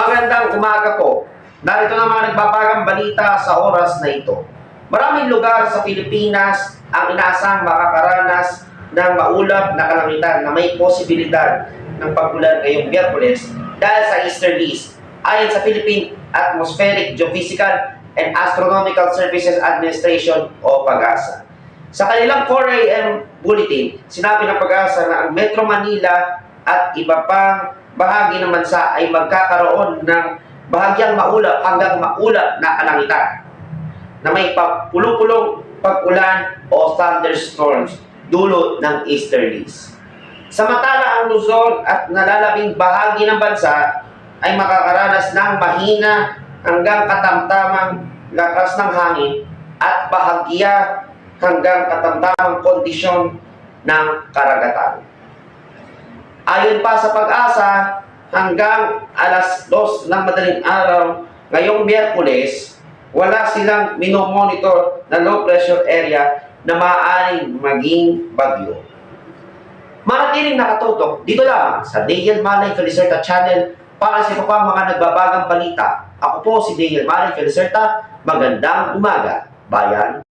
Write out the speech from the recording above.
Magandang umaga po. Narito na mga nagbabagang balita sa oras na ito. Maraming lugar sa Pilipinas ang inaasang makakaranas ng maulap na kalangitan na may posibilidad ng pag-ulan ngayong Miyerkules dahil sa easterlies. Ayon sa Philippine Atmospheric, Geophysical and Astronomical Services Administration o PAGASA. Sa kanilang 4 a.m. bulletin, sinabi ng PAGASA na ang Metro Manila at iba pang bahagi ng bansa ay magkakaroon ng bahagyang maulap hanggang maulap na kalangitan na may pulong-pulong pag-ulan o thunderstorms dulot ng easterlies. Samantala, ang Luzon at nalalabing bahagi ng bansa ay makakaranas ng mahina hanggang katamtamang lakas ng hangin at bahagya hanggang katamtamang kondisyon ng karagatan. Ayon pa sa PAGASA, hanggang alas 2 ng madaling araw ngayong Miyerkules, wala silang minomonitor na low pressure area na maaaring maging bagyo. Manatiling nakatutok dito lang sa Daniel Malay Felicerta Channel para sa iba pang mga nagbabagang balita. Ako po si Daniel Malay Felicerta. Magandang umaga, bayan.